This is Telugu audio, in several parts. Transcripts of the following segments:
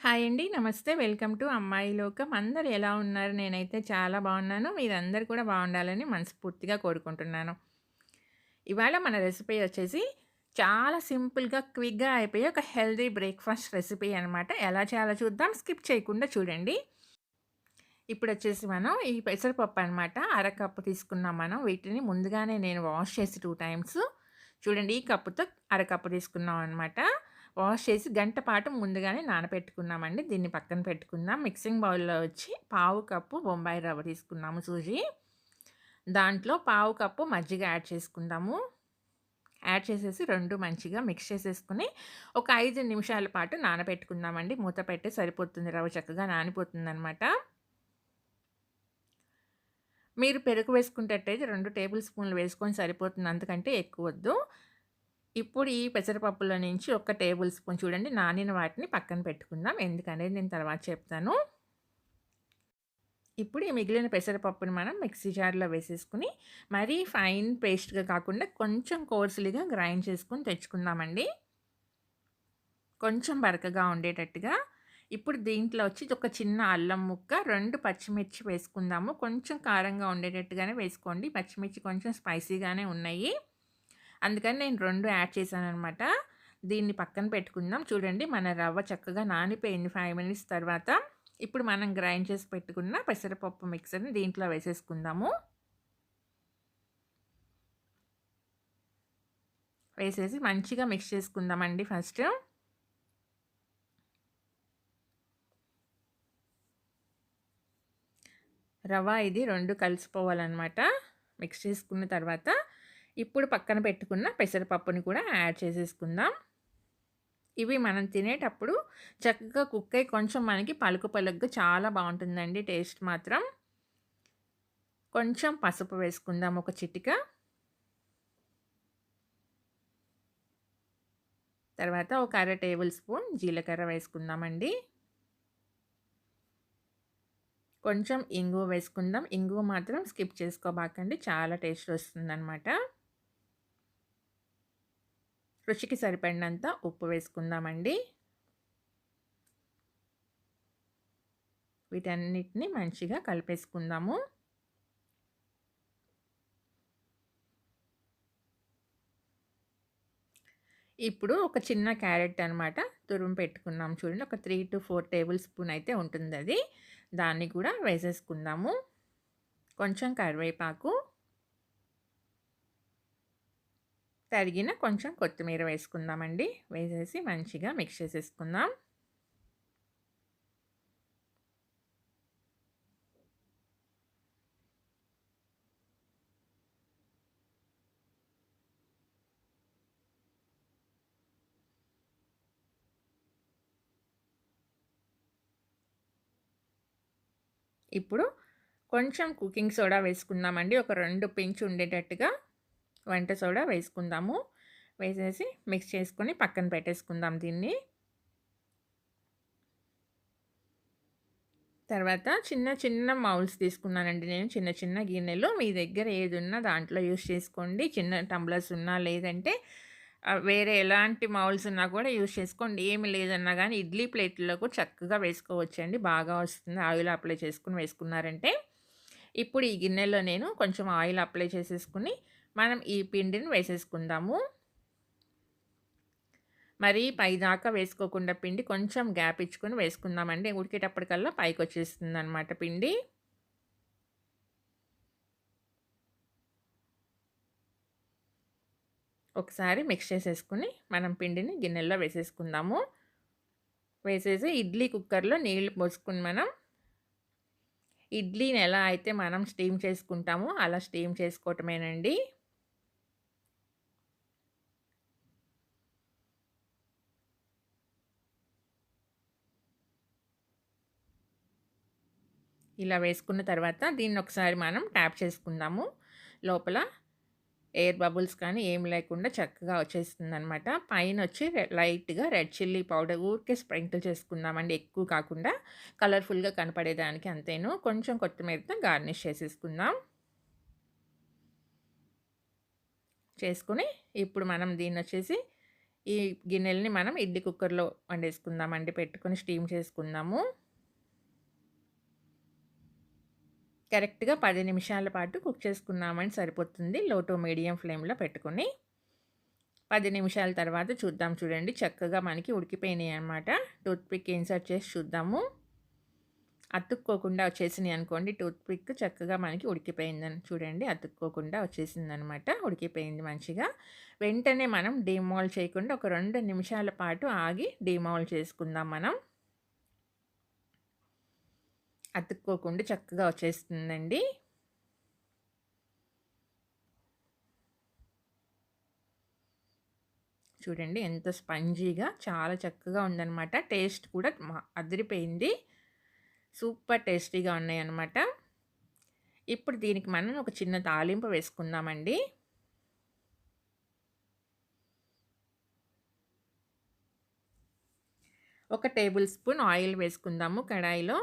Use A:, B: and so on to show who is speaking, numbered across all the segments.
A: హాయ్ అండి. నమస్తే. వెల్కమ్ టు అమ్మాయి లోకం. అందరూ ఎలా ఉన్నారు? నేనైతే చాలా బాగున్నాను. మీరందరూ కూడా బాగుండాలని మనస్ఫూర్తిగా కోరుకుంటున్నాను. ఇవాళ మన రెసిపీ వచ్చేసి చాలా సింపుల్‌గా, క్విక్‌గా అయిపోయే ఒక హెల్తీ బ్రేక్‌ఫాస్ట్ రెసిపీ అనమాట. ఎలా చేయాలో చూద్దాం. స్కిప్ చేయకుండా చూడండి. ఇప్పుడొచ్చేసి మనం ఈ పెసరపప్పు అనమాట. అరకప్పు తీసుకున్నాం మనం. వీటిని ముందుగానే నేను వాష్ చేసి 2 టైమ్స్ చూడండి ఈ కప్పుతో అరకప్పు తీసుకున్నాం అనమాట. వాష్ చేసి గంట పాటు ముందుగానే నానబెట్టుకున్నామండి. దీన్ని పక్కన పెట్టుకుందాం. మిక్సింగ్ బౌల్‌లో వచ్చి పావు కప్పు బొంబాయి రవ్వ తీసుకున్నాము సూజీ. దాంట్లో పావు కప్పు మజ్జిగ యాడ్ చేసుకుందాము. యాడ్ చేసేసి 2 మంచిగా మిక్స్ చేసేసుకొని ఒక 5 నిమిషాల పాటు నానబెట్టుకుందామండి. మూత పెట్టి సరిపోతుంది. రవ్వ చక్కగా నానిపోతుందనమాట. మీరు పెరుగు వేసుకునేటట్టయితే 2 టేబుల్ స్పూన్‌లు వేసుకొని సరిపోతుంది. అంతకంటే ఎక్కువొద్దు. ఇప్పుడు ఈ పెసరపప్పులో నుంచి ఒక టేబుల్ స్పూన్ చూడండి నానిన వాటిని పక్కన పెట్టుకుందాం. ఎందుకనేది నేను తర్వాత చెప్తాను. ఇప్పుడు ఈ మిగిలిన పెసరపప్పుని మనం మిక్సీ జార్‌లో వేసేసుకొని మరీ ఫైన్ పేస్ట్‌గా కాకుండా కొంచెం కోర్సులిగా గ్రైండ్ చేసుకొని తెచ్చుకుందామండి. కొంచెం బరకగా ఉండేటట్టుగా. ఇప్పుడు దీంట్లో వచ్చి ఒక చిన్న అల్లం ముక్క, 2 పచ్చిమిర్చి వేసుకుందాము. కొంచెం కారంగా ఉండేటట్టుగానే వేసుకోండి. పచ్చిమిర్చి కొంచెం స్పైసీగానే ఉన్నాయి. అందుకని నేను 2 యాడ్ చేశాననమాట. దీన్ని పక్కన పెట్టుకుందాం. చూడండి మన రవ్వ చక్కగా నానిపోయింది 5 మినిట్స్ తర్వాత. ఇప్పుడు మనం గ్రైండ్ చేసి పెట్టుకున్న పెసరపప్పు మిక్సర్‌ని దీంట్లో వేసేసుకుందాము. వేసేసి మంచిగా మిక్స్ చేసుకుందామండి ఫస్ట్. రవ ఇది 2 కలిసిపోవాలనమాట. మిక్స్ చేసుకున్న తర్వాత ఇప్పుడు పక్కన పెట్టుకున్న పెసరపప్పుని కూడా యాడ్ చేసేసుకుందాం. ఇవి మనం తినేటప్పుడు చక్కగా కుక్ అయ్యి కొంచెం మనకి పలుకు పలుకుగా చాలా బావుంటుందండి టేస్ట్ మాత్రం. కొంచెం పసుపు వేసుకుందాం ఒక చిటిక. తర్వాత ఒక అర టేబుల్ స్పూన్ జీలకర్ర వేసుకుందామండి. కొంచెం ఇంగువ వేసుకుందాం. ఇంగువ మాత్రం స్కిప్ చేసుకోబాకండి. చాలా టేస్ట్ వస్తుందనమాట. రుచికి సరిపడినంత ఉప్పు వేసుకుందామండి. వీటన్నిటిని మంచిగా కలిపేసుకుందాము. ఇప్పుడు ఒక చిన్న క్యారెట్ అనమాట తురుము పెట్టుకున్నాం చూడండి. ఒక 3-4 టేబుల్ స్పూన్ అయితే ఉంటుందది. దాన్ని కూడా వేసేసుకుందాము. కొంచెం కరివేపాకు, తరిగిన కొంచెం కొత్తిమీర వేసుకుందామండి. వేసేసి మంచిగా మిక్స్ చేసేసుకుందాం. ఇప్పుడు కొంచెం కుకింగ్ సోడా వేసుకుందామండి. ఒక 2 పించ్ ఉండేటట్టుగా వంట సోడా వేసుకుందాము. వేసేసి మిక్స్ చేసుకొని పక్కన పెట్టేసుకుందాం దీన్ని. తర్వాత చిన్న చిన్న మౌల్స్ తీసుకున్నానండి నేను. చిన్న చిన్న గిన్నెలు. మీ దగ్గర ఏదున్నా దాంట్లో యూజ్ చేసుకోండి. చిన్న టంబ్లర్స్ ఉన్నా లేదంటే వేరే ఎలాంటి మౌల్స్ ఉన్నా కూడా యూజ్ చేసుకోండి. ఏమి లేదన్నా గానీ ఇడ్లీ ప్లేట్‌లో కూడా చక్కగా వేసుకోవచ్చండి. బాగా వస్తుంది. ఆయిల్ అప్లై చేసుకొని వేసుకున్నారంటే. ఇప్పుడు ఈ గిన్నెలో నేను కొంచెం ఆయిల్ అప్లై చేసేసుకొని మనం ఈ పిండిని వేసేసుకుందాము. మరీ పైదాకా వేసుకోకుండా పిండి కొంచెం గ్యాప్ ఇచ్చుకొని వేసుకుందామండి. ఉడికేటప్పటికల్లా పైకొచ్చేస్తుందనమాట పిండి. ఒకసారి మిక్స్ చేసేసుకొని మనం పిండిని గిన్నెల్లో వేసేసుకుందాము. వేసేసి ఇడ్లీ కుక్కర్‌లో నీళ్లు పోసుకొని మనం ఇడ్లీని ఎలా అయితే మనం స్టీమ్ చేసుకుంటామో అలా స్టీమ్ చేసుకోవటమేనండి. ఇలా వేసుకున్న తర్వాత దీన్ని ఒకసారి మనం ట్యాప్ చేసుకుందాము. లోపల ఎయిర్ బబుల్స్ కానీ ఏమి లేకుండా చక్కగా వచ్చేస్తుందనమాట. పైనొచ్చి లైట్‌గా రెడ్ చిల్లీ పౌడర్ ఊరికే స్ప్రింకిల్ చేసుకుందామండి. ఎక్కువ కాకుండా కలర్‌ఫుల్‌గా కనపడేదానికి అంతేను. కొంచెం కొత్తిమీరతో గార్నిష్ చేసేసుకుందాం. చేసుకొని ఇప్పుడు మనం దీన్నొచ్చేసి ఈ గిన్నెలని మనం ఇడ్లీ కుక్కర్‌లో వండేసుకుందామండి. పెట్టుకొని స్టీమ్ చేసుకుందాము. కరెక్ట్‌గా 10 నిమిషాల పాటు కుక్ చేసుకున్నామంటే సరిపోతుంది. లో టు మీడియం ఫ్లేమ్‌లో పెట్టుకొని. 10 నిమిషాల తర్వాత చూద్దాం చూడండి. చక్కగా మనకి ఉడికిపోయినాయన్నమాట. టూత్ పిక్ ఇన్సర్ట్ చేసి చూద్దాము. అతుక్కోకుండా వచ్చేసినాయి అనుకోండి. టూత్ పిక్ చక్కగా మనకి ఉడికిపోయిందని చూడండి. అతుక్కోకుండా వచ్చేసిందనమాట. ఉడికిపోయింది మంచిగా. వెంటనే మనం డీమోల్డ్ చేయకుండా ఒక 2 నిమిషాల పాటు ఆగి డీమోల్డ్ చేసుకుందాం మనం. అతుక్కోకుండా చక్కగా వచ్చేస్తుందండి. చూడండి ఎంత స్పంజీగా చాలా చక్కగా ఉందనమాట. టేస్ట్ కూడా అదిరిపోయింది. సూపర్ టేస్టీగా ఉన్నాయన్నమాట. ఇప్పుడు దీనికి మనం ఒక చిన్న తాలింపు వేసుకుందామండి. ఒక టేబుల్ స్పూన్ ఆయిల్ వేసుకుందాము కడాయిలో.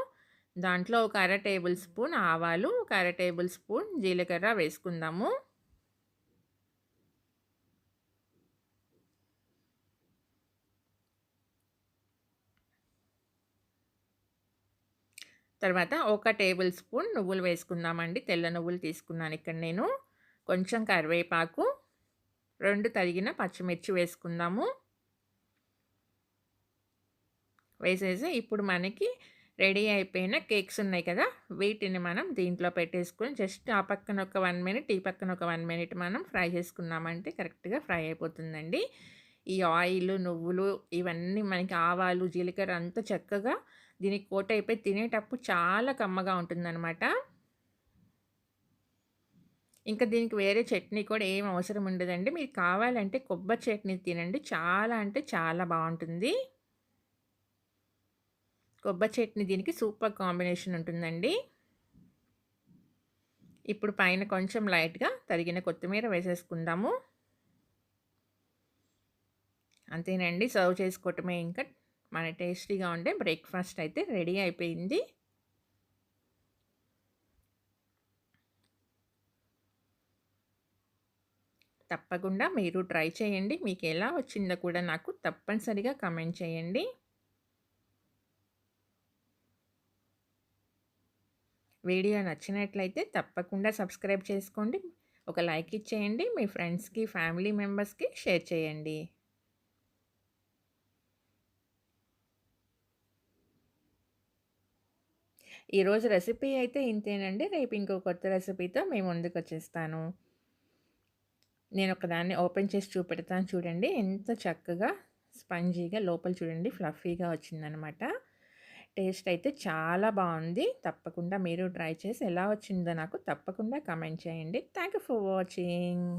A: దాంట్లో ఒక అర టేబుల్ స్పూన్ ఆవాలు, ఒక అర టేబుల్ స్పూన్ జీలకర్ర వేసుకుందాము. తర్వాత ఒక టేబుల్ స్పూన్ నువ్వులు వేసుకుందామండి. తెల్ల నువ్వులు తీసుకున్నాను ఇక్కడ నేను. కొంచెం కరివేపాకు, 2 తరిగిన పచ్చిమిర్చి వేసుకుందాము. వేసేసి ఇప్పుడు మనకి రెడీ అయిపోయిన కేక్స్ ఉన్నాయి కదా! వీటిని మనం దీంట్లో పెట్టేసుకొని జస్ట్ ఆ పక్కన ఒక 1 మినిట్, ఈ పక్కన ఒక 1 మినిట్ మనం ఫ్రై చేసుకున్నామంటే కరెక్ట్‌గా ఫ్రై అయిపోతుందండి. ఈ ఆయిలు, నువ్వులు ఇవన్నీ మనకి ఆవాలు, జీలకర్ర అంతా చక్కగా దీనికి కోట్ అయిపోయి తినేటప్పుడు చాలా కమ్మగా ఉంటుందనమాట. ఇంకా దీనికి వేరే చట్నీ కూడా ఏం అవసరం ఉండదండి. మీకు కావాలంటే కొబ్బరి చట్నీ తినండి. చాలా అంటే చాలా బావుంటుంది. కొబ్బరి చట్నీ దీనికి సూపర్ కాంబినేషన్ ఉంటుందండి. ఇప్పుడు పైన కొంచెం లైట్‌గా తరిగిన కొత్తిమీర వేసేసుకుందాము. అంతేనండి. సర్వ్ చేసుకోవటమే ఇంకా. మన టేస్టీగా ఉండే బ్రేక్‌ఫాస్ట్ అయితే రెడీ అయిపోయింది. తప్పకుండా మీరు ట్రై చేయండి. మీకు ఎలా వచ్చిందో కూడా నాకు తప్పనిసరిగా కామెంట్ చేయండి. వీడియో నచ్చినట్లయితే తప్పకుండా సబ్స్క్రైబ్ చేసుకోండి. ఒక లైక్ ఇచ్చేయండి. మీ ఫ్రెండ్స్‌కి, ఫ్యామిలీ మెంబర్స్‌కి షేర్ చేయండి. ఈరోజు రెసిపీ అయితే ఇంతేనండి. రేపు ఇంకో కొత్త రెసిపీతో మీ ముందుకొచ్చేస్తాను. నేనొకదాన్ని ఓపెన్ చేసి చూపెడతాను చూడండి. ఎంత చక్కగా స్పంజీగా లోపల చూడండి ఫ్లఫీగా వచ్చిందనమాట. టేస్ట్ అయితే చాలా బావుంది. తప్పకుండా మీరు ట్రై చేసి ఎలా వచ్చిందో నాకు తప్పకుండా కామెంట్ చేయండి. Thank you for watching.